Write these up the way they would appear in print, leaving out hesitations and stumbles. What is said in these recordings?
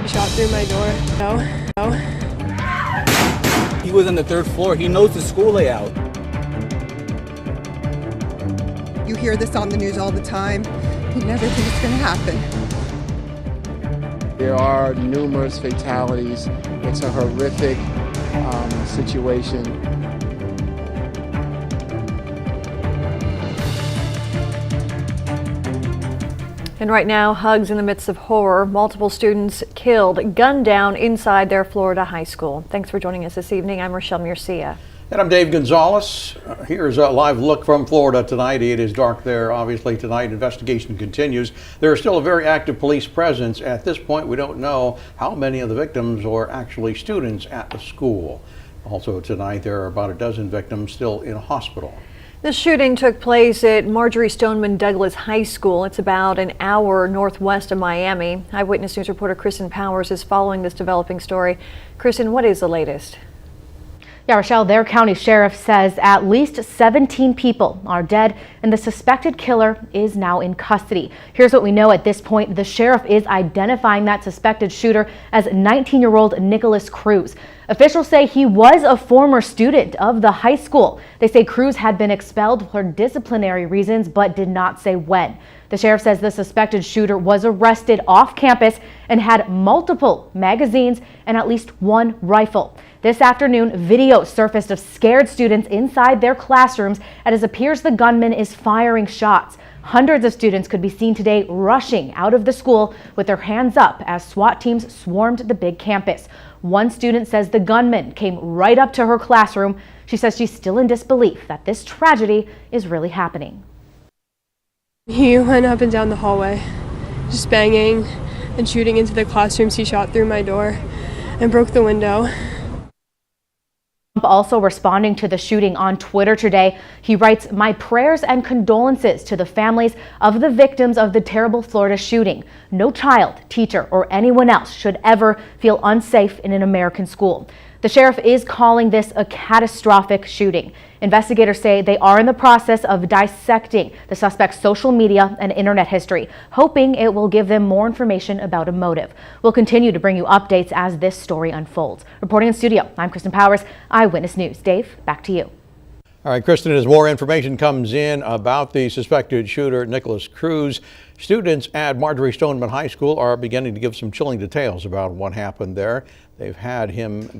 He shot through my door. No. He was on the third floor. He knows the school layout. You hear this on the news all the time. You never think it's going to happen. There are numerous fatalities. It's a horrific situation. And right now, hugs in the midst of horror. Multiple students killed, gunned down inside their Florida high school. Thanks for joining us this evening. I'm Rochelle Murcia. And I'm Dave Gonzalez. Here's a live look from Florida tonight. It is dark there, obviously, tonight. Investigation continues. There is still a very active police presence. At this point, we don't know how many of the victims are actually students at the school. Also tonight, there are about a dozen victims still in a hospital. The shooting took place at Marjorie Stoneman Douglas High School. It's about an hour northwest of Miami. Eyewitness News reporter Kristen Powers is following this developing story. Kristen, what is the latest? Yeah, Rochelle, their county sheriff says at least 17 people are dead and the suspected killer is now in custody. Here's what we know at this point. The sheriff is identifying that suspected shooter as 19-year-old Nicholas Cruz. Officials say he was a former student of the high school. They say Cruz had been expelled for disciplinary reasons but did not say when. The sheriff says the suspected shooter was arrested off campus and had multiple magazines and at least one rifle. This afternoon, video surfaced of scared students inside their classrooms as it appears the gunman is firing shots. Hundreds of students could be seen today rushing out of the school with their hands up as SWAT teams swarmed the big campus. One student says the gunman came right up to her classroom. She says she's still in disbelief that this tragedy is really happening. He went up and down the hallway, just banging and shooting into the classrooms. He shot through my door and broke the window. Also responding to the shooting on Twitter today, he writes, "My prayers and condolences to the families of the victims of the terrible Florida shooting. No child, teacher, or anyone else should ever feel unsafe in an American school." The sheriff is calling this a catastrophic shooting. Investigators say they are in the process of dissecting the suspect's social media and internet history, hoping it will give them more information about a motive. We'll continue to bring you updates as this story unfolds. Reporting in studio, I'm Kristen Powers, Eyewitness News. Dave, back to you. All right, Kristen, as more information comes in about the suspected shooter, Nicholas Cruz, students at Marjorie Stoneman High School are beginning to give some chilling details about what happened there. They've had him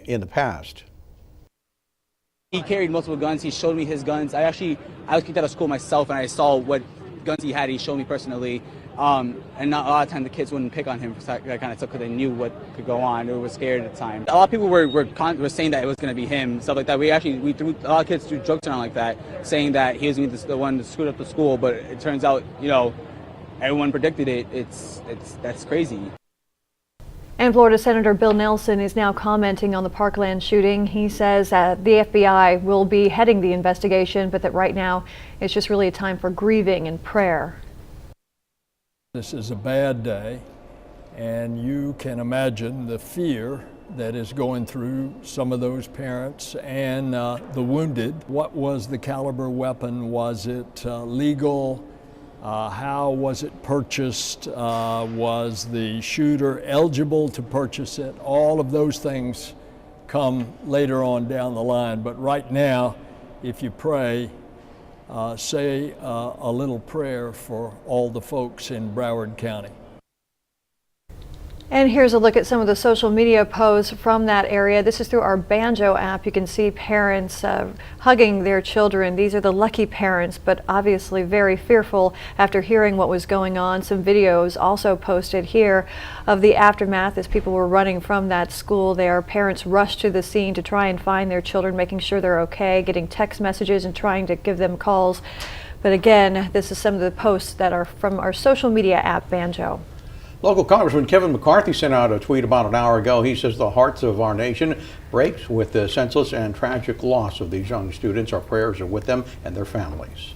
in the past. He carried multiple guns. He showed me his guns. I was kicked out of school myself, and I saw what guns he had. He showed me personally. And not a lot of times the kids wouldn't pick on him for that kind of stuff because they knew what could go on. They were scared at the time. A lot of people were saying that it was going to be him, stuff like that. We threw a lot of kids threw jokes around like that, saying that he was going to be the one to screw up the school. But it turns out, everyone predicted it. That's crazy. And Florida Senator Bill Nelson is now commenting on the Parkland shooting. He says that the FBI will be heading the investigation, but that right now it's just really a time for grieving and prayer. This is a bad day, and you can imagine the fear that is going through some of those parents and the wounded. What was the caliber weapon? Was it legal? How was it purchased? Was the shooter eligible to purchase it? All of those things come later on down the line. But right now, if you pray, say a little prayer for all the folks in Broward County. And here's a look at some of the social media posts from that area. This is through our Banjo app. You can see parents hugging their children. These are the lucky parents, but obviously very fearful after hearing what was going on. Some videos also posted here of the aftermath as people were running from that school. Their parents rushed to the scene to try and find their children, making sure they're okay, getting text messages and trying to give them calls. But again, this is some of the posts that are from our social media app, Banjo. Local Congressman Kevin McCarthy sent out a tweet about an hour ago. He says the hearts of our nation breaks with the senseless and tragic loss of these young students. Our prayers are with them and their families.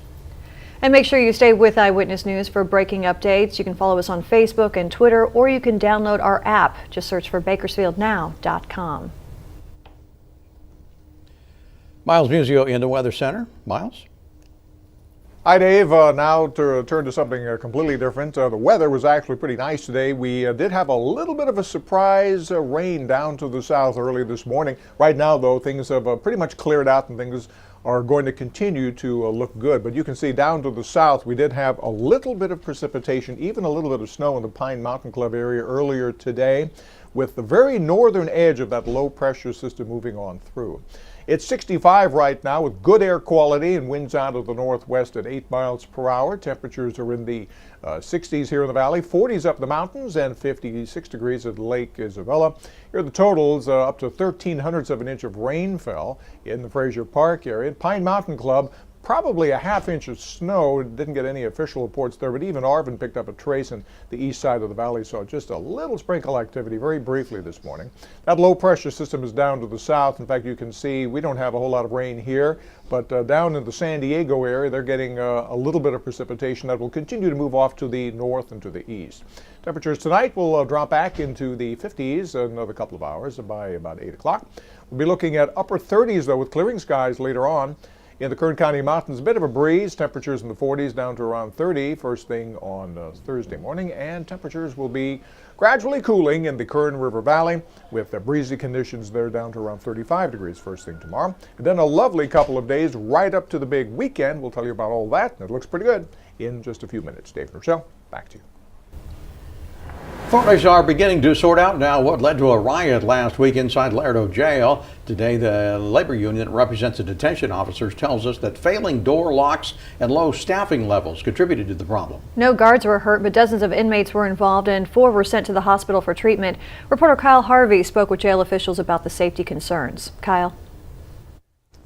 And make sure you stay with Eyewitness News for breaking updates. You can follow us on Facebook and Twitter, or you can download our app. Just search for BakersfieldNow.com. Miles Muzio in the Weather Center. Miles? Hi, Dave. Now to turn to something completely different. The weather was actually pretty nice today. We did have a little bit of a surprise rain down to the south early this morning. Right now, though, things have pretty much cleared out and things are going to continue to look good. But you can see down to the south, we did have a little bit of precipitation, even a little bit of snow in the Pine Mountain Club area earlier today, with the very northern edge of that low pressure system moving on through. It's 65 right now with good air quality and winds out of the northwest at 8 miles per hour. Temperatures are in the 60s here in the valley, 40s up the mountains, and 56 degrees at Lake Isabella. Here are the totals. Up to 0.13 of an inch of rain fell in the Fraser Park area. Pine Mountain Club, probably a ½ inch of snow. Didn't get any official reports there, but even Arvin picked up a trace in the east side of the valley, so just a little sprinkle activity very briefly this morning. That low pressure system is down to the south. In fact, you can see we don't have a whole lot of rain here, but down in the San Diego area, they're getting a little bit of precipitation that will continue to move off to the north and to the east. Temperatures tonight will drop back into the 50s in another couple of hours by about 8 o'clock. We'll be looking at upper 30s, though, with clearing skies later on. In the Kern County Mountains, a bit of a breeze, temperatures in the 40s down to around 30 first thing on Thursday morning, and temperatures will be gradually cooling in the Kern River Valley with breezy conditions there down to around 35 degrees first thing tomorrow. And then a lovely couple of days right up to the big weekend. We'll tell you about all that, and it looks pretty good in just a few minutes. Dave and Rochelle, back to you. Authorities are beginning to sort out now what led to a riot last week inside Laredo Jail. Today, the labor union that represents the detention officers tells us that failing door locks and low staffing levels contributed to the problem. No guards were hurt, but dozens of inmates were involved and 4 were sent to the hospital for treatment. Reporter Kyle Harvey spoke with jail officials about the safety concerns. Kyle.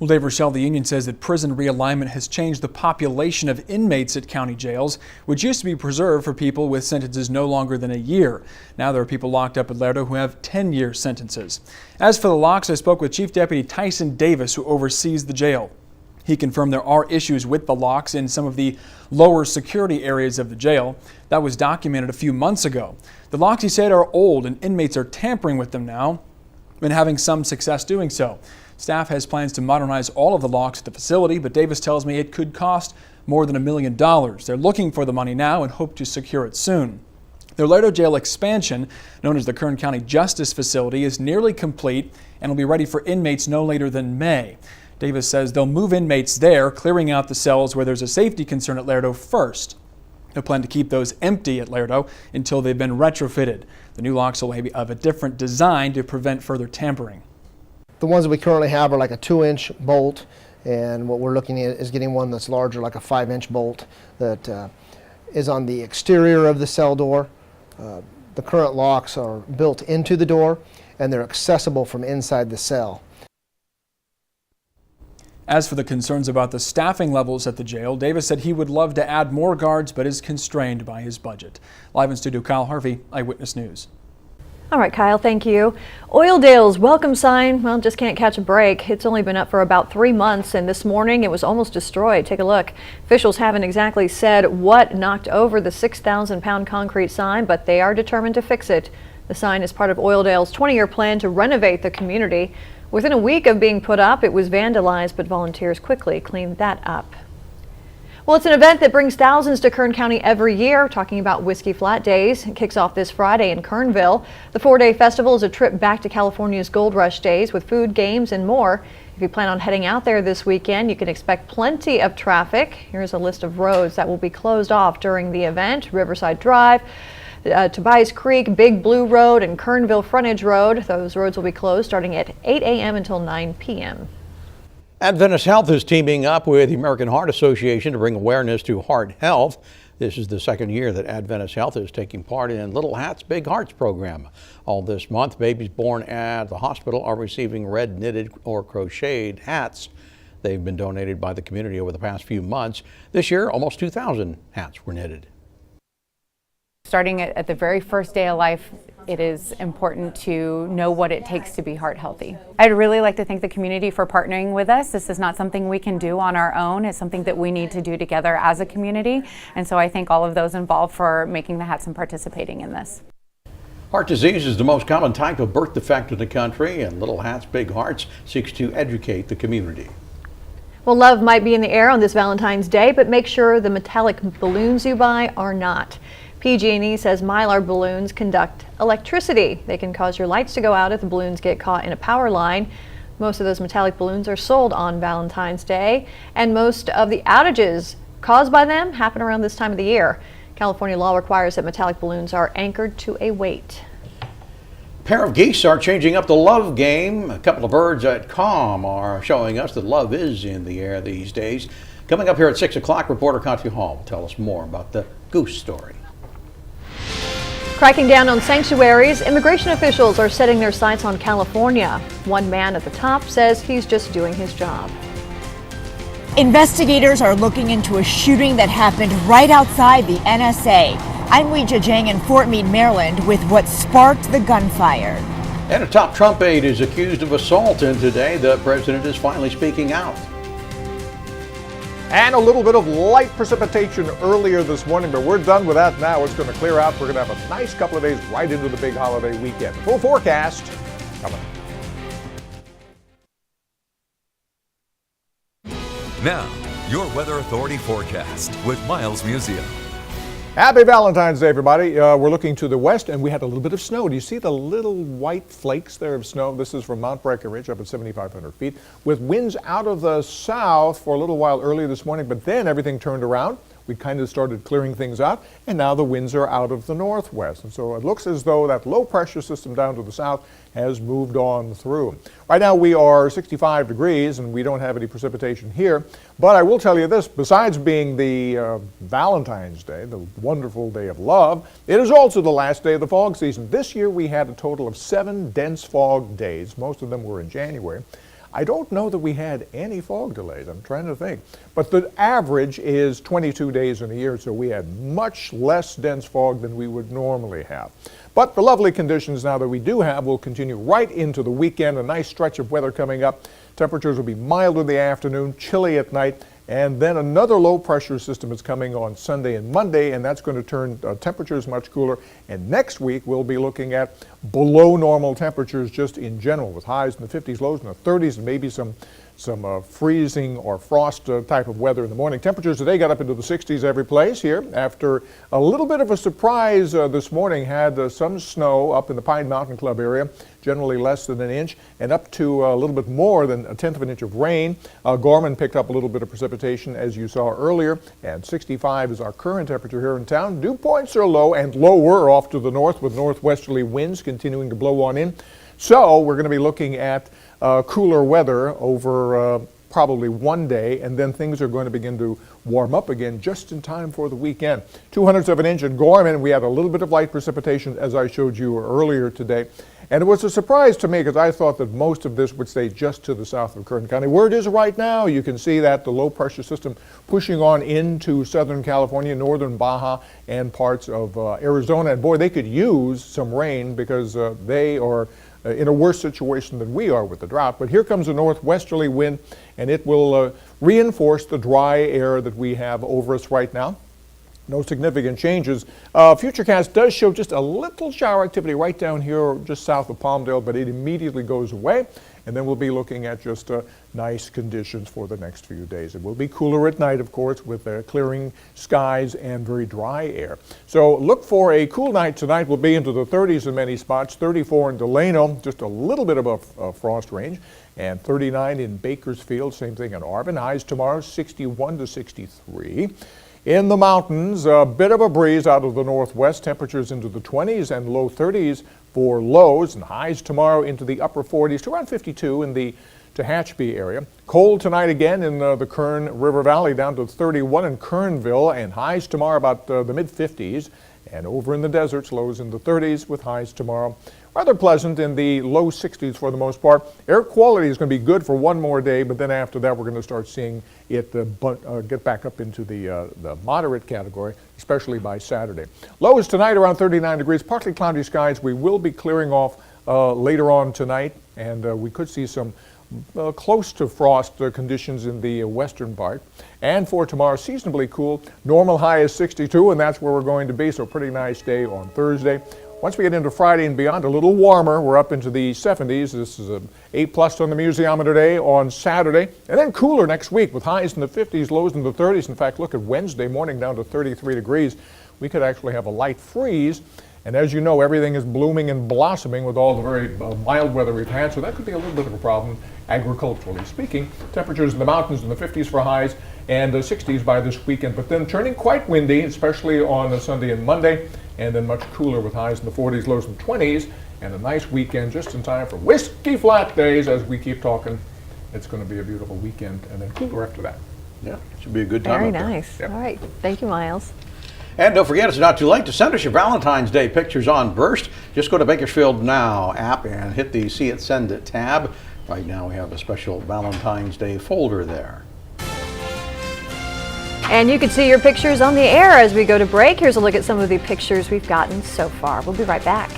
Well, Dave, Rochelle, the union says that prison realignment has changed the population of inmates at county jails, which used to be preserved for people with sentences no longer than a year. Now there are people locked up at Laredo who have 10-year sentences. As for the locks, I spoke with Chief Deputy Tyson Davis, who oversees the jail. He confirmed there are issues with the locks in some of the lower security areas of the jail. That was documented a few months ago. The locks, he said, are old and inmates are tampering with them now and having some success doing so. Staff has plans to modernize all of the locks at the facility, but Davis tells me it could cost more than $1 million. They're looking for the money now and hope to secure it soon. Their Laredo jail expansion, known as the Kern County Justice Facility, is nearly complete and will be ready for inmates no later than May. Davis says they'll move inmates there, clearing out the cells where there's a safety concern at Laredo first. They'll plan to keep those empty at Laredo until they've been retrofitted. The new locks will be of a different design to prevent further tampering. The ones that we currently have are like a 2-inch bolt, and what we're looking at is getting one that's larger, like a 5-inch bolt that is on the exterior of the cell door. The current locks are built into the door and they're accessible from inside the cell. As for the concerns about the staffing levels at the jail, Davis said he would love to add more guards but is constrained by his budget. Live in studio, Kyle Harvey, Eyewitness News. All right, Kyle, thank you. Oildale's welcome sign, well, just can't catch a break. It's only been up for about 3 months, and this morning it was almost destroyed. Take a look. Officials haven't exactly said what knocked over the 6,000-pound concrete sign, but they are determined to fix it. The sign is part of Oildale's 20-year plan to renovate the community. Within a week of being put up, it was vandalized, but volunteers quickly cleaned that up. Well, it's an event that brings thousands to Kern County every year. Talking about Whiskey Flat Days. It kicks off this Friday in Kernville. The 4-day festival is a trip back to California's Gold Rush days with food, games, and more. If you plan on heading out there this weekend, you can expect plenty of traffic. Here's a list of roads that will be closed off during the event. Riverside Drive, Tobias Creek, Big Blue Road, and Kernville Frontage Road. Those roads will be closed starting at 8 a.m. until 9 p.m. Adventist Health is teaming up with the American Heart Association to bring awareness to heart health. This is the second year that Adventist Health is taking part in Little Hats, Big Hearts program. All this month, babies born at the hospital are receiving red knitted or crocheted hats. They've been donated by the community over the past few months. This year, almost 2,000 hats were knitted. Starting at the very first day of life, it is important to know what it takes to be heart healthy. I'd really like to thank the community for partnering with us. This is not something we can do on our own. It's something that we need to do together as a community. And so I thank all of those involved for making the hats and participating in this. Heart disease is the most common type of birth defect in the country, and Little Hats, Big Hearts seeks to educate the community. Well, love might be in the air on this Valentine's Day, but make sure the metallic balloons you buy are not. PG&E says Mylar balloons conduct electricity. They can cause your lights to go out if the balloons get caught in a power line. Most of those metallic balloons are sold on Valentine's Day, and most of the outages caused by them happen around this time of the year. California law requires that metallic balloons are anchored to a weight. A pair of geese are changing up the love game. A couple of birds at COM are showing us that love is in the air these days. Coming up here at 6 o'clock, reporter Confi Hall will tell us more about the goose story. Cracking down on sanctuaries, immigration officials are setting their sights on California. One man at the top says he's just doing his job. Investigators are looking into a shooting that happened right outside the NSA. I'm Lee Jajang in Fort Meade, Maryland, with what sparked the gunfire. And a top Trump aide is accused of assault, and today the president is finally speaking out. And a little bit of light precipitation earlier this morning, but we're done with that now. It's going to clear out. We're going to have a nice couple of days right into the big holiday weekend. Full forecast coming. Now, your Weather Authority forecast with Miles Museum. Happy Valentine's Day, everybody. We're looking to the west, and we had a little bit of snow. Do you see the little white flakes there of snow? This is from Mount Breckenridge up at 7,500 feet, with winds out of the south for a little while earlier this morning, but then everything turned around. We kind of started clearing things out, and now the winds are out of the northwest. And so it looks as though that low pressure system down to the south has moved on through. Right now we are 65 degrees and we don't have any precipitation here. But I will tell you this, besides being the Valentine's Day, the wonderful day of love, it is also the last day of the fog season. This year we had a total of 7 dense fog days. Most of them were in January. I don't know that we had any fog delays. I'm trying to think. But the average is 22 days in a year, so we had much less dense fog than we would normally have. But the lovely conditions now that we do have will continue right into the weekend. A nice stretch of weather coming up. Temperatures will be mild in the afternoon, chilly at night, and then another low pressure system is coming on Sunday and Monday, and that's going to turn temperatures much cooler. And next week we'll be looking at below normal temperatures just in general, with highs in the 50s, lows in the 30s, and maybe some freezing or frost type of weather in the morning. Temperatures today got up into the 60s every place here after a little bit of a surprise this morning. Had some snow up in the Pine Mountain Club area, generally less than an inch, and up to a little bit more than 1/10 of an inch of rain. Gorman picked up a little bit of precipitation, as you saw earlier, and 65 is our current temperature here in town. Dew points are low and lower off to the north, with northwesterly winds continuing to blow on in. So we're going to be looking at cooler weather over probably one day, and then things are going to begin to warm up again just in time for the weekend. 2/100 of an inch in Gorman. We had a little bit of light precipitation, as I showed you earlier today. And it was a surprise to me because I thought that most of this would stay just to the south of Kern County. Where it is right now, you can see that the low pressure system pushing on into southern California, northern Baja, and parts of Arizona. And boy, they could use some rain because they are in a worse situation than we are with the drought. But here comes a northwesterly wind, and it will reinforce the dry air that we have over us right now. No significant changes. Futurecast does show just a little shower activity right down here just south of Palmdale, but it immediately goes away. And then we'll be looking at just nice conditions for the next few days. It will be cooler at night, of course, with clearing skies and very dry air. So look for a cool night tonight. We'll be into the 30s in many spots, 34 in Delano, just a little bit of a frost range, and 39 in Bakersfield, same thing in Arvin. Highs tomorrow, 61 to 63. In the mountains, a bit of a breeze out of the northwest, temperatures into the 20s and low 30s for lows, and highs tomorrow into the upper 40s to around 52 in the Tehachapi area. Cold tonight again in the Kern River Valley, down to 31 in Kernville, and highs tomorrow about the mid-50s. And over in the deserts, lows in the 30s with highs tomorrow. Rather pleasant in the low 60s for the most part. Air quality is going to be good for one more day, but then after that we're going to start seeing it get back up into the moderate category, especially by Saturday. Lows tonight around 39 degrees, partly cloudy skies. We will be clearing off later on tonight, and we could see some close to frost conditions in the western part. And for tomorrow, seasonably cool. Normal high is 62, and that's where we're going to be, so pretty nice day on Thursday. Once we get into Friday and beyond, a little warmer. We're up into the 70s. This is an 8+ on the museometer day on Saturday. And then cooler next week with highs in the 50s, lows in the 30s. In fact, look at Wednesday morning down to 33 degrees. We could actually have a light freeze. And as you know, everything is blooming and blossoming with all the very mild weather we've had. So that could be a little bit of a problem agriculturally speaking. Temperatures in the mountains in the 50s for highs and the 60s by this weekend. But then turning quite windy, especially on Sunday and Monday. And then much cooler with highs in the 40s, lows in the 20s, and a nice weekend just in time for whiskey flat days as we keep talking. It's going to be a beautiful weekend, and then cooler after that. Yeah, it should be a good time. Very nice. Yep. All right. Thank you, Miles. And don't forget, it's not too late to send us your Valentine's Day pictures on Burst. Just go to Bakersfield Now app and hit the See It, Send It tab. Right now we have a special Valentine's Day folder there. And you can see your pictures on the air as we go to break. Here's a look at some of the pictures we've gotten so far. We'll be right back.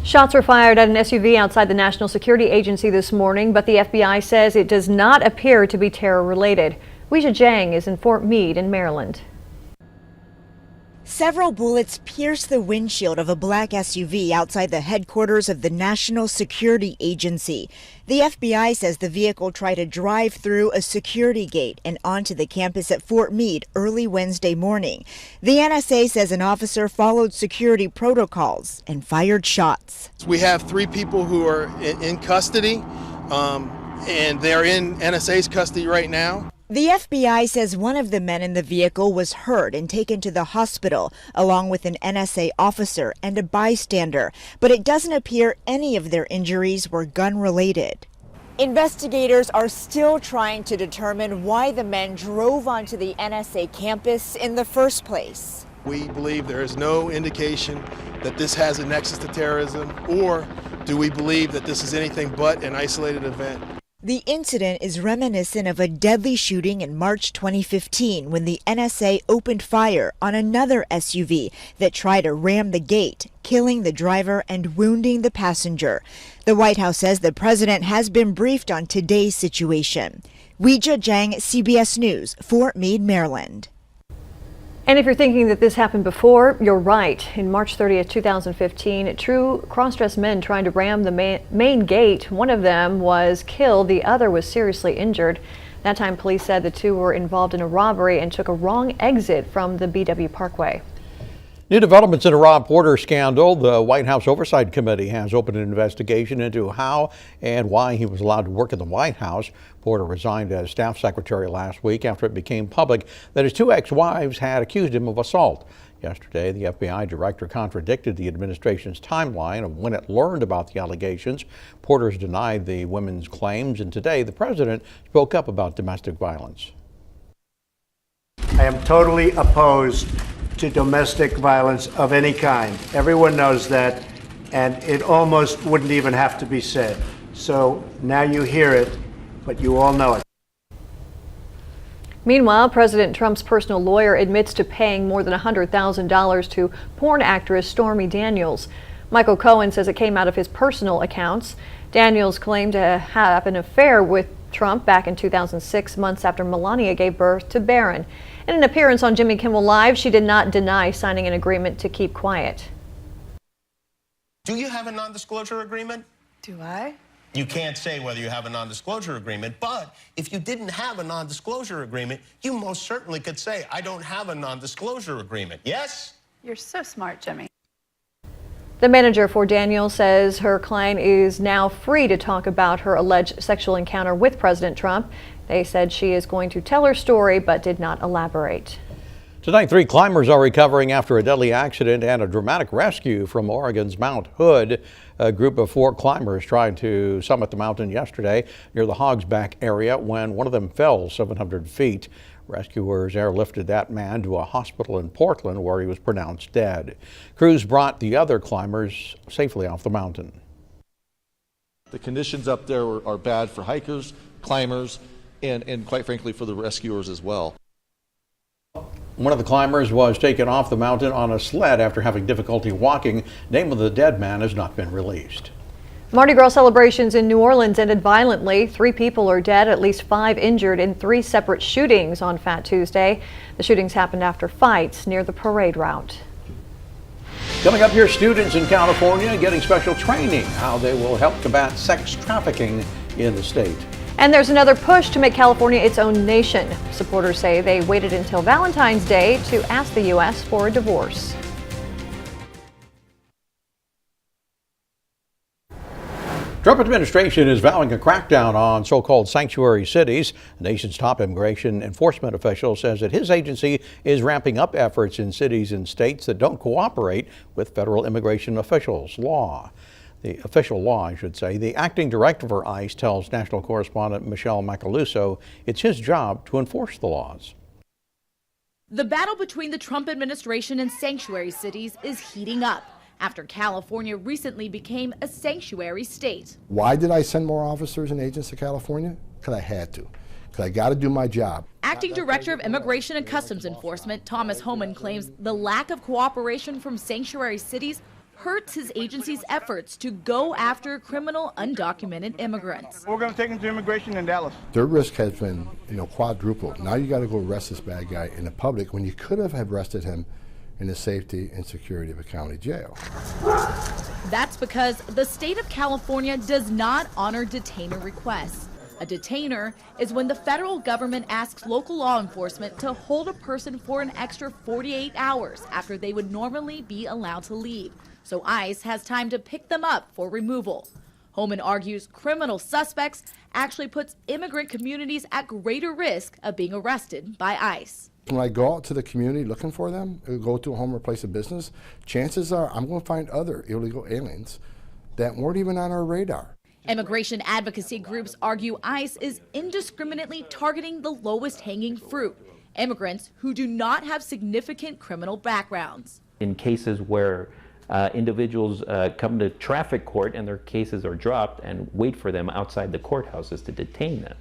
Shots were fired at an SUV outside the National Security Agency this morning, but the FBI says it does not appear to be terror-related. Weijia Jiang is in Fort Meade in Maryland. Several bullets pierced the windshield of a black SUV outside the headquarters of the National Security Agency. The FBI says the vehicle tried to drive through a security gate and onto the campus at Fort Meade early Wednesday morning. The NSA says an officer followed security protocols and fired shots. We have 3 people who are in custody, and they're in NSA's custody right now. The FBI says one of the men in the vehicle was hurt and taken to the hospital, along with an NSA officer and a bystander, but it doesn't appear any of their injuries were gun-related. Investigators are still trying to determine why the men drove onto the NSA campus in the first place. We believe there is no indication that this has a nexus to terrorism, or do we believe that this is anything but an isolated event. The incident is reminiscent of a deadly shooting in March 2015 when the NSA opened fire on another SUV that tried to ram the gate, killing the driver and wounding the passenger. The White House says the president has been briefed on today's situation. Weijia Jiang, CBS News, Fort Meade, Maryland. And if you're thinking that this happened before, you're right. In March 30th, 2015, 2 cross-dressed men trying to ram the main gate. One of them was killed, the other was seriously injured. That time, police said the 2 were involved in a robbery and took a wrong exit from the BW Parkway. New developments in a Rob Porter scandal. The White House Oversight Committee has opened an investigation into how and why he was allowed to work in the White House. Porter resigned as staff secretary last week after it became public that his 2 ex-wives had accused him of assault. Yesterday, the FBI director contradicted the administration's timeline of when it learned about the allegations. Porter's denied the women's claims, and today the president spoke up about domestic violence. I am totally opposed to domestic violence of any kind. Everyone knows that, and it almost wouldn't even have to be said. So now you hear it, but you all know it. Meanwhile, President Trump's personal lawyer admits to paying more than $100,000 to porn actress Stormy Daniels. Michael Cohen says it came out of his personal accounts. Daniels claimed to have an affair with Trump back in 2006, months after Melania gave birth to Barron. In an appearance on Jimmy Kimmel Live, she did not deny signing an agreement to keep quiet. Do you have a non-disclosure agreement? Do I? You can't say whether you have a non-disclosure agreement, but if you didn't have a non-disclosure agreement, you most certainly could say, I don't have a non-disclosure agreement. Yes? You're so smart, Jimmy. The manager for Daniels says her client is now free to talk about her alleged sexual encounter with President Trump. They said she is going to tell her story, but did not elaborate. Tonight, 3 climbers are recovering after a deadly accident and a dramatic rescue from Oregon's Mount Hood. A group of 4 climbers tried to summit the mountain yesterday near the Hogsback area when one of them fell 700 feet. Rescuers airlifted that man to a hospital in Portland where he was pronounced dead. Crews brought the other climbers safely off the mountain. The conditions up there are bad for hikers, climbers, and quite frankly for the rescuers as well. One of the climbers was taken off the mountain on a sled after having difficulty walking. Name of the dead man has not been released. Mardi Gras celebrations in New Orleans ended violently. 3 people are dead, at least 5 injured in 3 separate shootings on Fat Tuesday. The shootings happened after fights near the parade route. Coming up here, students in California getting special training, how they will help combat sex trafficking in the state. And there's another push to make California its own nation. Supporters say they waited until Valentine's Day to ask the U.S. for a divorce. Trump administration is vowing a crackdown on so-called sanctuary cities. The nation's top immigration enforcement official says that his agency is ramping up efforts in cities and states that don't cooperate with federal immigration officials' law. The official law, I should say. The acting director for ICE tells national correspondent Michelle Macaluso it's his job to enforce the laws. The battle between the Trump administration and sanctuary cities is heating up after California recently became a sanctuary state. Why did I send more officers and agents to California? Because I had to. Because I got to do my job. Acting Director of Immigration and Customs Enforcement Thomas Homan claims the lack of cooperation from sanctuary cities hurts his agency's efforts to go after criminal undocumented immigrants. We're going to take them to immigration in Dallas. Their risk has been, quadrupled. Now you got to go arrest this bad guy in the public when you could have arrested him in the safety and security of a county jail. That's because the state of California does not honor detainer requests. A detainer is when the federal government asks local law enforcement to hold a person for an extra 48 hours after they would normally be allowed to leave, so ICE has time to pick them up for removal. Homan argues criminal suspects actually puts immigrant communities at greater risk of being arrested by ICE. When I go out to the community looking for them, or go to a home or place of business, chances are I'm going to find other illegal aliens that weren't even on our radar. Immigration advocacy groups argue ICE is indiscriminately targeting the lowest hanging fruit, immigrants who do not have significant criminal backgrounds. In cases where individuals come to traffic court and their cases are dropped and wait for them outside the courthouses to detain them.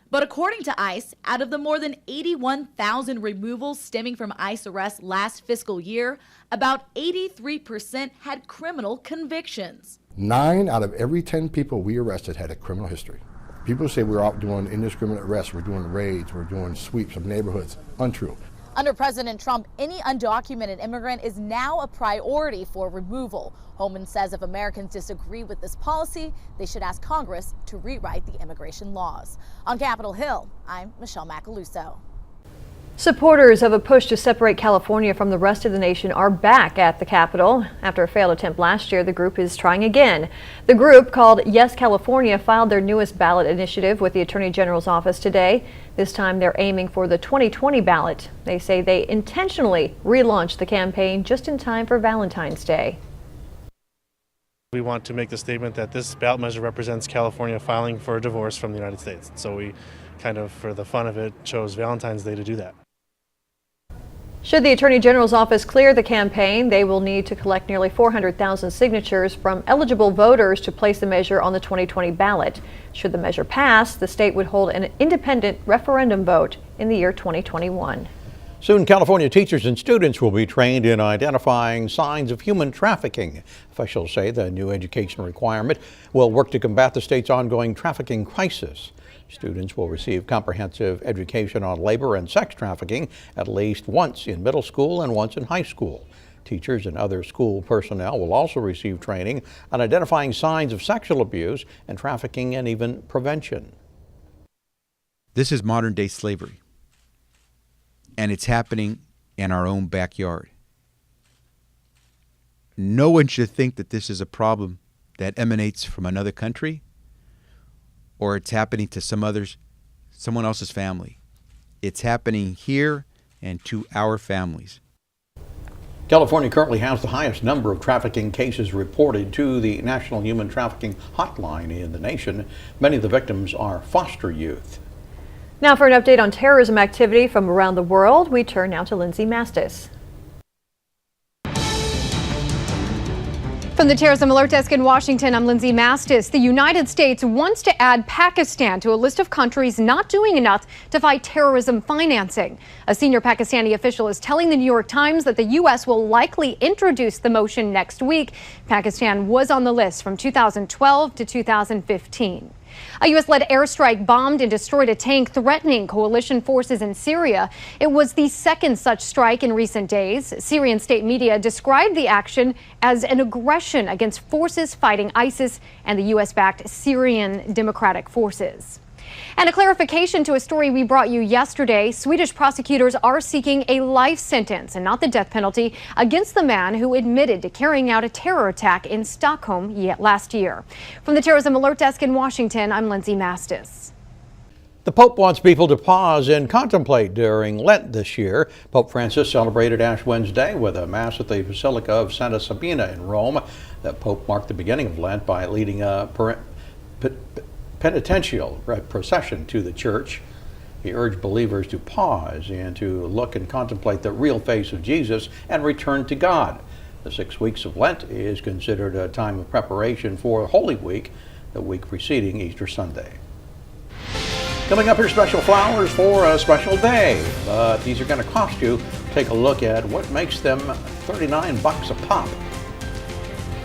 But according to ICE, out of the more than 81,000 removals stemming from ICE arrests last fiscal year, about 83% had criminal convictions. 9 out of every 10 people we arrested had a criminal history. People say we're out doing indiscriminate arrests, we're doing raids, we're doing sweeps of neighborhoods. Untrue. Under President Trump, any undocumented immigrant is now a priority for removal. Homan says if Americans disagree with this policy, they should ask Congress to rewrite the immigration laws. On Capitol Hill, I'm Michelle Macaluso. Supporters of a push to separate California from the rest of the nation are back at the Capitol. After a failed attempt last year, the group is trying again. The group, called Yes California, filed their newest ballot initiative with the Attorney General's office today. This time they're aiming for the 2020 ballot. They say they intentionally relaunched the campaign just in time for Valentine's Day. We want to make the statement that this ballot measure represents California filing for a divorce from the United States. So we kind of, for the fun of it, chose Valentine's Day to do that. Should the Attorney General's office clear the campaign, they will need to collect nearly 400,000 signatures from eligible voters to place the measure on the 2020 ballot. Should the measure pass, the state would hold an independent referendum vote in the year 2021. Soon, California teachers and students will be trained in identifying signs of human trafficking. Officials say the new education requirement will work to combat the state's ongoing trafficking crisis. Students will receive comprehensive education on labor and sex trafficking at least once in middle school and once in high school. Teachers and other school personnel will also receive training on identifying signs of sexual abuse and trafficking and even prevention. This is modern day slavery, and it's happening in our own backyard. No one should think that this is a problem that emanates from another country or it's happening to someone else's family. It's happening here and to our families. California currently has the highest number of trafficking cases reported to the National Human Trafficking Hotline in the nation. Many of the victims are foster youth. Now for an update on terrorism activity from around the world, we turn now to Lindsay Mastis. From the Terrorism Alert Desk in Washington, I'm Lindsay Mastis. The United States wants to add Pakistan to a list of countries not doing enough to fight terrorism financing. A senior Pakistani official is telling the New York Times that the U.S. will likely introduce the motion next week. Pakistan was on the list from 2012 to 2015. A U.S.-led airstrike bombed and destroyed a tank threatening coalition forces in Syria. It was the second such strike in recent days. Syrian state media described the action as an aggression against forces fighting ISIS and the U.S.-backed Syrian Democratic Forces. And a clarification to a story we brought you yesterday. Swedish prosecutors are seeking a life sentence and not the death penalty against the man who admitted to carrying out a terror attack in Stockholm last year. From the Terrorism Alert Desk in Washington, I'm Lindsay Mastis. The Pope wants people to pause and contemplate during Lent this year. Pope Francis celebrated Ash Wednesday with a Mass at the Basilica of Santa Sabina in Rome. The Pope marked the beginning of Lent by leading a penitential procession to the church. He urged believers to pause and to look and contemplate the real face of Jesus and return to God. The 6 weeks of Lent is considered a time of preparation for Holy Week, the week preceding Easter Sunday. Coming up here, special flowers for a special day, but these are going to cost you. Take a look at what makes them $39 a pop.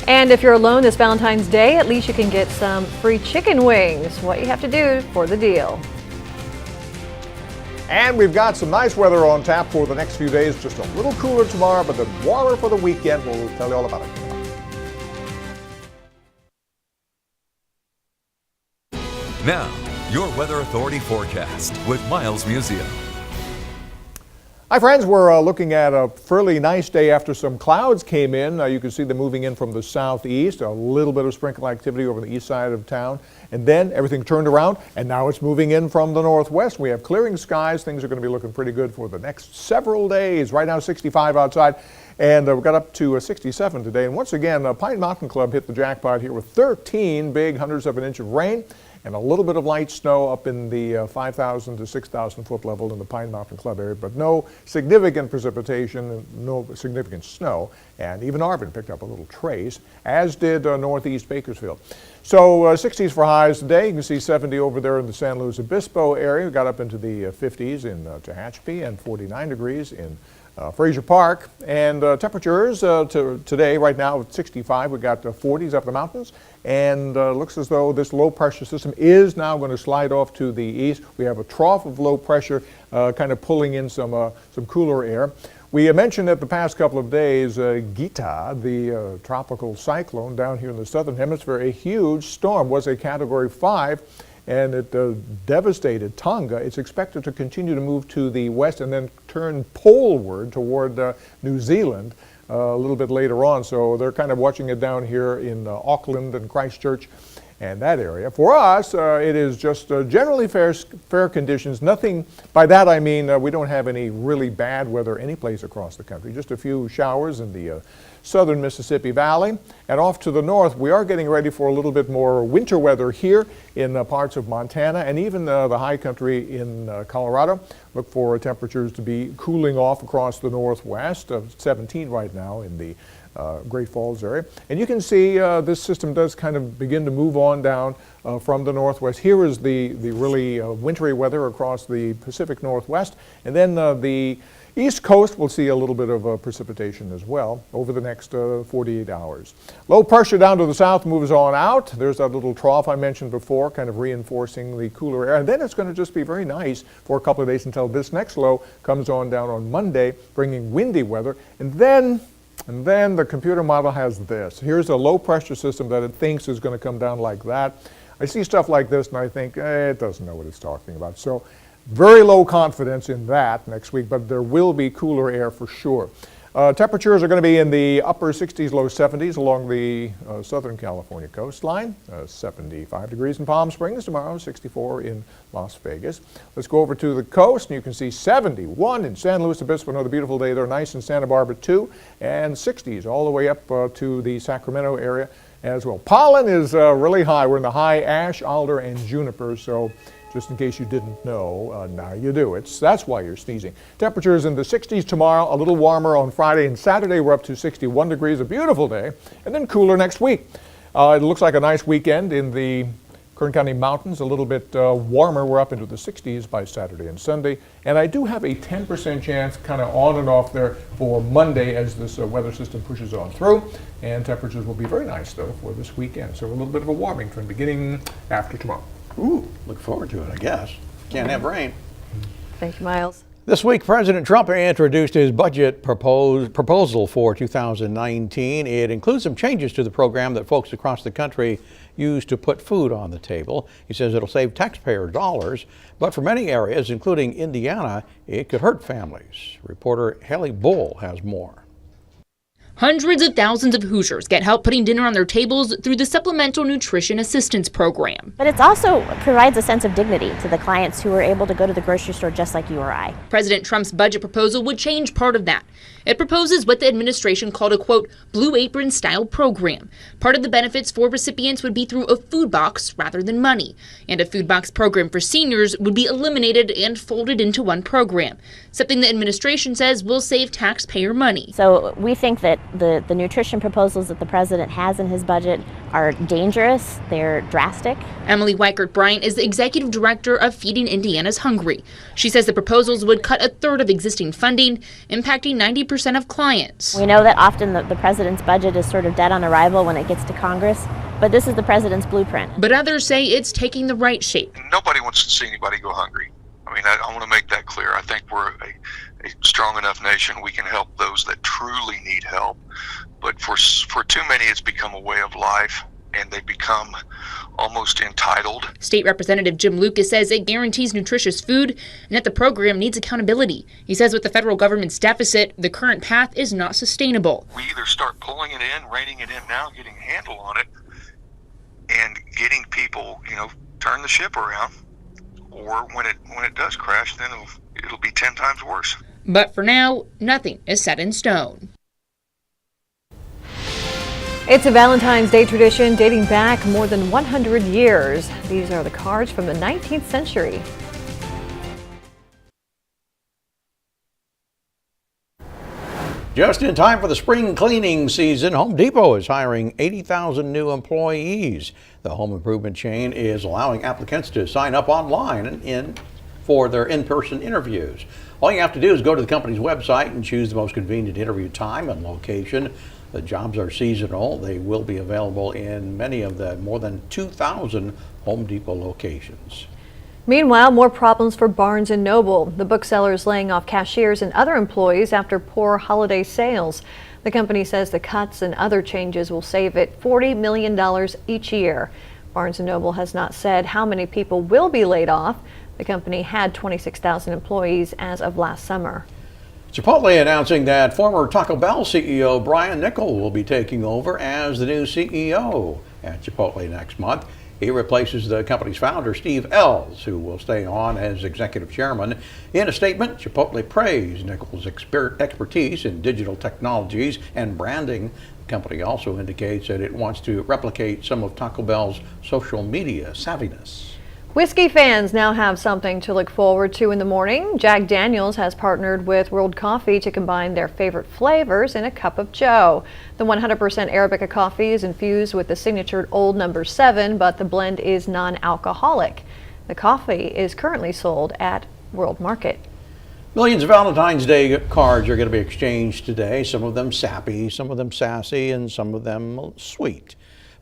And if you're alone this Valentine's Day, at least you can get some free chicken wings. What you have to do for the deal. And we've got some nice weather on tap for the next few days. Just a little cooler tomorrow, but the warmer for the weekend. We'll tell you all about it. Now, your Weather Authority forecast with Miles Museum. Hi friends, we're looking at a fairly nice day after some clouds came in. You can see them moving in from the southeast, a little bit of sprinkle activity over the east side of town, and then everything turned around and now it's moving in from the northwest. We have clearing skies. Things are going to be looking pretty good for the next several days. Right now 65 outside, and we got up to 67 today. And once again, Pine Mountain Club hit the jackpot here with 13 big hundredths of an inch of rain and a little bit of light snow up in the 5,000 to 6,000 foot level in the Pine Mountain Club area, but no significant precipitation, no significant snow. And even Arvin picked up a little trace, as did northeast Bakersfield. So 60s for highs today. You can see 70 over there in the San Luis Obispo area. We got up into the 50s in Tehachapi and 49 degrees in Fraser Park. And temperatures today, right now, at 65, we got 40s up the mountains. And looks as though this low pressure system is now going to slide off to the east. We have a trough of low pressure kind of pulling in some cooler air. We mentioned that the past couple of days, Gita, the tropical cyclone down here in the southern hemisphere, a huge storm, was a Category 5, and it devastated Tonga. It's expected to continue to move to the west and then turn poleward toward New Zealand a little bit later on. So they're kind of watching it down here in Auckland and Christchurch and that area. For us, it is just generally fair conditions. Nothing, by that I mean we don't have any really bad weather any place across the country. Just a few showers in the southern Mississippi Valley. And off to the north, we are getting ready for a little bit more winter weather here in parts of Montana and even the high country in Colorado. Look for temperatures to be cooling off across the northwest, 17 right now in the Great Falls area. And you can see this system does kind of begin to move on down from the northwest. Here is the really wintry weather across the Pacific Northwest. And then the East Coast will see a little bit of precipitation as well over the next 48 hours. Low pressure down to the south moves on out. There's that little trough I mentioned before, kind of reinforcing the cooler air. And then it's going to just be very nice for a couple of days until this next low comes on down on Monday, bringing windy weather. And then the computer model has this. Here's a low pressure system that it thinks is going to come down like that. I see stuff like this and I think, it doesn't know what it's talking about. So very low confidence in that next week, but there will be cooler air for sure. Temperatures are going to be in the upper 60s, low 70s along the Southern California coastline. 75 degrees in Palm Springs tomorrow, 64 in Las Vegas. Let's go over to the coast, and you can see 71 in San Luis Obispo. Another beautiful day there. Nice in Santa Barbara too, and 60s all the way up to the Sacramento area as well. Pollen is really high. We're in the high ash, alder, and juniper, so Just in case you didn't know, now you do. That's why you're sneezing. Temperatures in the 60s tomorrow, a little warmer on Friday and Saturday. We're up to 61 degrees, a beautiful day, and then cooler next week. It looks like a nice weekend in the Kern County mountains, a little bit warmer. We're up into the 60s by Saturday and Sunday. And I do have a 10% chance kind of on and off there for Monday as this weather system pushes on through. And temperatures will be very nice, though, for this weekend. So a little bit of a warming trend beginning after tomorrow. Ooh, look forward to it, I guess. Can't have rain. Thank you, Miles. This week, President Trump introduced his budget proposal for 2019. It includes some changes to the program that folks across the country use to put food on the table. He says it'll save taxpayer dollars, but for many areas, including Indiana, it could hurt families. Reporter Haley Bull has more. Hundreds of thousands of Hoosiers get help putting dinner on their tables through the Supplemental Nutrition Assistance Program. But it also provides a sense of dignity to the clients who are able to go to the grocery store just like you or I. President Trump's budget proposal would change part of that. It proposes what the administration called a, quote, Blue Apron style program. Part of the benefits for recipients would be through a food box rather than money. And a food box program for seniors would be eliminated and folded into one program, something the administration says will save taxpayer money. So we think that the nutrition proposals that the president has in his budget are dangerous, they're drastic. Emily Weichert-Bryant is the executive director of Feeding Indiana's Hungry. She says the proposals would cut a third of existing funding, impacting 90% of clients. We know that often the president's budget is sort of dead on arrival when it gets to Congress, but this is the president's blueprint. But others say it's taking the right shape. Nobody wants to see anybody go hungry. I mean, I want to make that clear. I think we're a strong enough nation. We can help those that truly need help. But for too many, it's become a way of life, and they become almost entitled. State Representative Jim Lucas says it guarantees nutritious food and that the program needs accountability. He says with the federal government's deficit, the current path is not sustainable. We either start pulling it in, reining it in now, getting a handle on it, and getting people, turn the ship around, or when it does crash, then it'll be 10 times worse. But for now, nothing is set in stone. It's a Valentine's Day tradition dating back more than 100 years. These are the cards from the 19th century. Just in time for the spring cleaning season, Home Depot is hiring 80,000 new employees. The home improvement chain is allowing applicants to sign up online for their in-person interviews. All you have to do is go to the company's website and choose the most convenient interview time and location. The jobs are seasonal. They will be available in many of the more than 2,000 Home Depot locations. Meanwhile, more problems for Barnes & Noble. The bookseller is laying off cashiers and other employees after poor holiday sales. The company says the cuts and other changes will save it $40 million each year. Barnes & Noble has not said how many people will be laid off. The company had 26,000 employees as of last summer. Chipotle announcing that former Taco Bell CEO Brian Niccol will be taking over as the new CEO at Chipotle next month. He replaces the company's founder, Steve Ells, who will stay on as executive chairman. In a statement, Chipotle praised Niccol's expertise in digital technologies and branding. The company also indicates that it wants to replicate some of Taco Bell's social media savviness. Whiskey fans now have something to look forward to in the morning. Jack Daniel's has partnered with World Coffee to combine their favorite flavors in a cup of joe. The 100% Arabica coffee is infused with the signature Old No. 7, but the blend is non-alcoholic. The coffee is currently sold at World Market. Millions of Valentine's Day cards are going to be exchanged today. Some of them sappy, some of them sassy, and some of them sweet.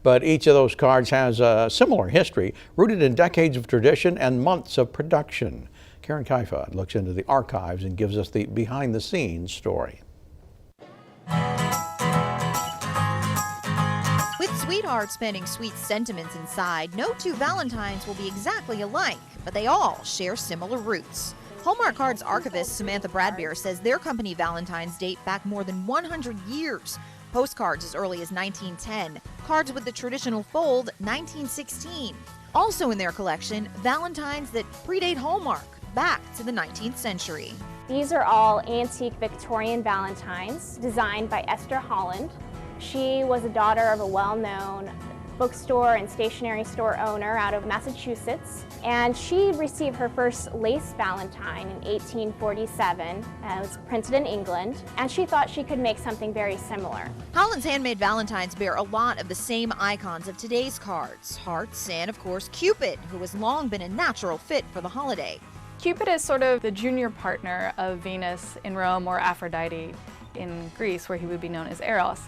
But each of those cards has a similar history, rooted in decades of tradition and months of production. Karen Kaifad looks into the archives and gives us the behind-the-scenes story. With sweethearts penning sweet sentiments inside, no two Valentines will be exactly alike, but they all share similar roots. Hallmark Cards archivist Samantha Bradbeer says their company Valentines date back more than 100 years. Postcards as early as 1910, cards with the traditional fold 1916. Also in their collection, Valentines that predate Hallmark, back to the 19th century. These are all antique Victorian Valentines designed by Esther Holland. She was a daughter of a well-known bookstore and stationery store owner out of Massachusetts, and she received her first lace valentine in 1847. It was printed in England, and she thought she could make something very similar. Holland's handmade valentines bear a lot of the same icons of today's cards: hearts and, of course, Cupid, who has long been a natural fit for the holiday. Cupid is sort of the junior partner of Venus in Rome or Aphrodite in Greece, where he would be known as Eros.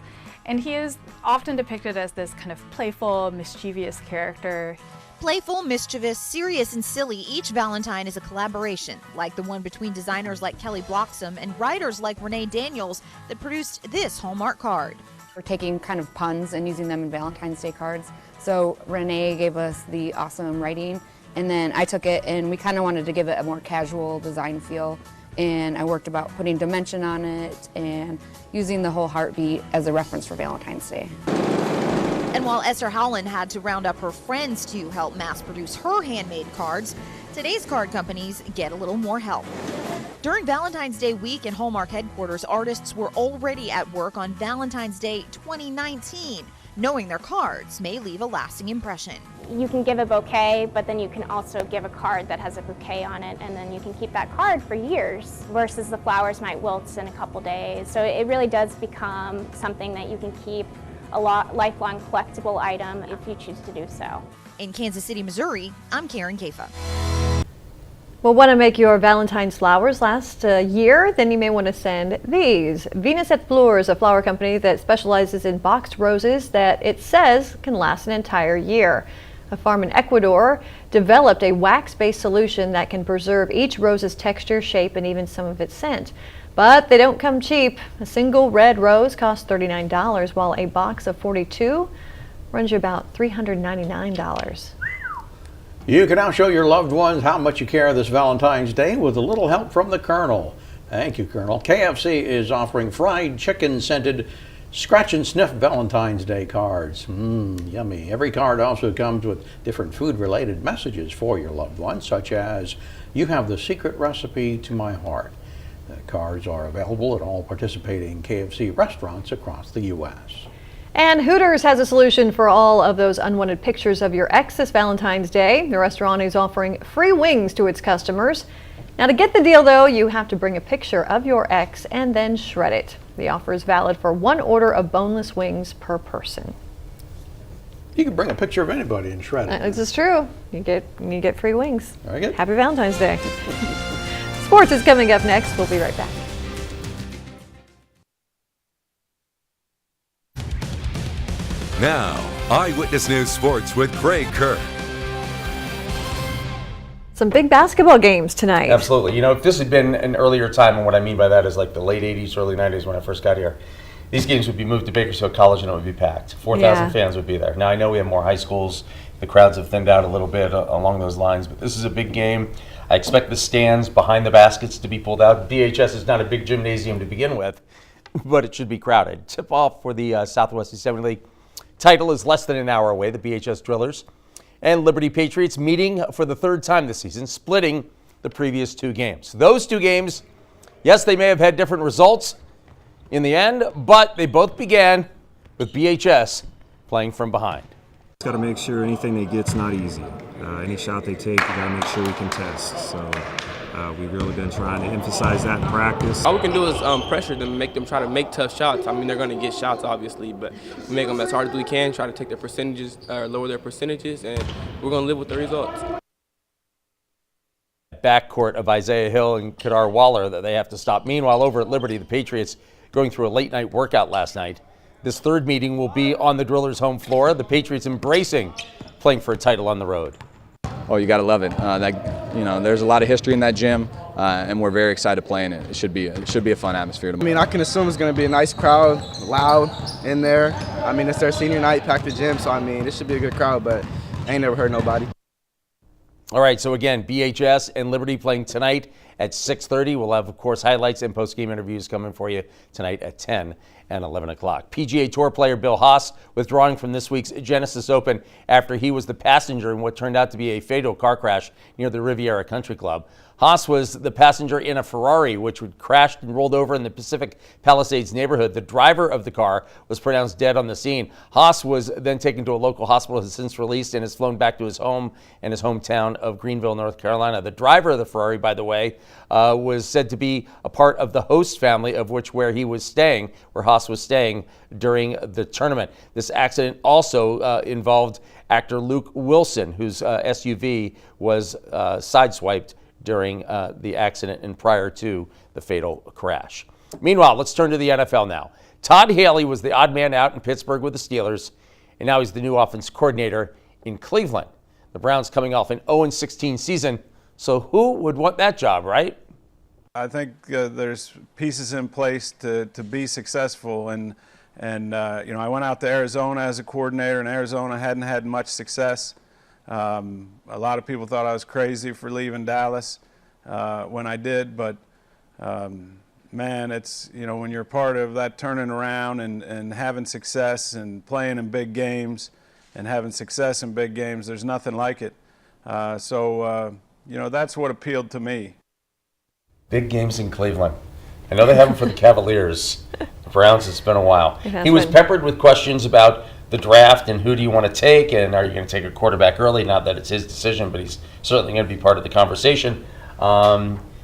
And he is often depicted as this kind of playful, mischievous character. Playful, mischievous, serious, and silly, each Valentine is a collaboration, like the one between designers like Kelly Bloxham and writers like Renee Daniels that produced this Hallmark card. We're taking kind of puns and using them in Valentine's Day cards. So Renee gave us the awesome writing, and then I took it and we kind of wanted to give it a more casual design feel. And I worked about putting dimension on it and using the whole heartbeat as a reference for Valentine's Day. And while Esther Howland had to round up her friends to help mass produce her handmade cards, today's card companies get a little more help. During Valentine's Day week in Hallmark headquarters, artists were already at work on Valentine's Day 2019, knowing their cards may leave a lasting impression. You can give a bouquet, but then you can also give a card that has a bouquet on it, and then you can keep that card for years, versus the flowers might wilt in a couple days. So it really does become something that you can keep, a lifelong collectible item if you choose to do so. In Kansas City, Missouri, I'm Karen Kafa. Well, want to make your Valentine's flowers last a year? Then you may want to send these. Venus et Fleurs, a flower company that specializes in boxed roses that it says can last an entire year. A farm in Ecuador developed a wax-based solution that can preserve each rose's texture, shape, and even some of its scent. But they don't come cheap. A single red rose costs $39, while a box of 42 runs you about $399. You can now show your loved ones how much you care this Valentine's Day with a little help from the Colonel. Thank you, Colonel. KFC is offering fried chicken scented scratch and sniff Valentine's Day cards. Yummy. Every card also comes with different food related messages for your loved ones, such as, "You have the secret recipe to my heart." The cards are available at all participating KFC restaurants across the U.S. And Hooters has a solution for all of those unwanted pictures of your ex this Valentine's Day. The restaurant is offering free wings to its customers. Now, to get the deal, though, you have to bring a picture of your ex and then shred it. The offer is valid for one order of boneless wings per person. You can bring a picture of anybody and shred it. This is true. You get free wings. Very good. Happy Valentine's Day. Sports is coming up next. We'll be right back. Now, Eyewitness News Sports with Craig Kerr. Some big basketball games tonight. Absolutely. You know, if this had been an earlier time, and what I mean by that is like the late 80s, early 90s when I first got here, these games would be moved to Bakersfield College and it would be packed. 4,000 fans would be there. Now, I know we have more high schools. The crowds have thinned out a little bit along those lines, but this is a big game. I expect the stands behind the baskets to be pulled out. BHS is not a big gymnasium to begin with, but it should be crowded. Tip-off for the Southwest Assembly League title is less than an hour away. The BHS Drillers and Liberty Patriots meeting for the third time this season, splitting the previous two games. Those two games, yes, they may have had different results in the end, but they both began with BHS playing from behind. Got to make sure anything they get's not easy. Any shot they take, you got to make sure we can test. So we've really been trying to emphasize that in practice. All we can do is pressure them, make them try to make tough shots. I mean, they're going to get shots, obviously, but we make them as hard as we can, try to take their percentages, lower their percentages, and we're going to live with the results. Backcourt of Isaiah Hill and Kadar Waller that they have to stop. Meanwhile, over at Liberty, the Patriots going through a late-night workout last night. This third meeting will be on the Drillers' home floor. The Patriots embracing playing for a title on the road. Oh, you got to love it. There's a lot of history in that gym, and we're very excited to play in it. It should be a fun atmosphere. I mean, I can assume it's going to be a nice crowd, loud in there. I mean, it's their senior night, packed the gym, so I mean, this should be a good crowd, but I ain't never heard nobody. All right, so again, BHS and Liberty playing tonight at 6:30. We'll have, of course, highlights and post-game interviews coming for you tonight at 10 and 11 o'clock. PGA Tour player Bill Haas withdrawing from this week's Genesis Open after he was the passenger in what turned out to be a fatal car crash near the Riviera Country Club. Haas was the passenger in a Ferrari, which had crashed and rolled over in the Pacific Palisades neighborhood. The driver of the car was pronounced dead on the scene. Haas was then taken to a local hospital, has since released, and has flown back to his home and his hometown of Greenville, North Carolina. The driver of the Ferrari, by the way, was said to be a part of the host family of where he was staying, where Haas was staying during the tournament. This accident also involved actor Luke Wilson, whose SUV was sideswiped during the accident and prior to the fatal crash. Meanwhile, let's turn to the NFL now. Todd Haley was the odd man out in Pittsburgh with the Steelers, and now he's the new offense coordinator in Cleveland. The Browns coming off an 0-16 season, so who would want that job, right? I think there's pieces in place to be successful, and I went out to Arizona as a coordinator, and Arizona hadn't had much success. A lot of people thought I was crazy for leaving Dallas when I did, but man, it's, when you're part of that turning around and having success and playing in big games and having success in big games, there's nothing like it. So that's what appealed to me. Big games in Cleveland. I know they have them for the Cavaliers. The Browns, it's been a while. He was peppered with questions about the draft and who do you want to take, and are you going to take a quarterback early? Not that it's his decision, but he's certainly going to be part of the conversation.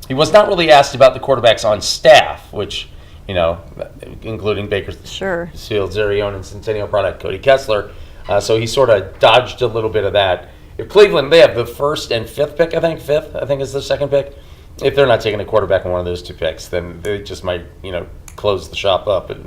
He was not really asked about the quarterbacks on staff, which, including Bakersfield, Zarion, and Centennial product Cody Kessler. So he sort of dodged a little bit of that. If Cleveland, they have the 1st and 5th pick, fifth is the second pick. If they're not taking a quarterback in one of those two picks, then they just might, close the shop up and,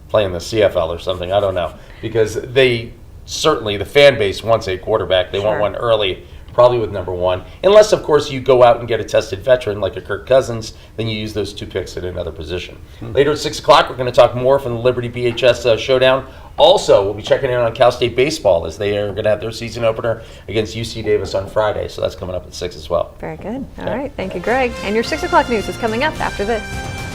play in the CFL or something. I don't know. Because they certainly, the fan base wants a quarterback. They want one early, probably with number 1. Unless, of course, you go out and get a tested veteran like a Kirk Cousins, then you use those 2 picks at another position. Later at 6 o'clock, we're going to talk more from the Liberty BHS Showdown. Also, we'll be checking in on Cal State baseball as they are going to have their season opener against UC Davis on Friday. So that's coming up at 6 as well. Very good. All right. Thank you, Greg. And your 6 o'clock news is coming up after this.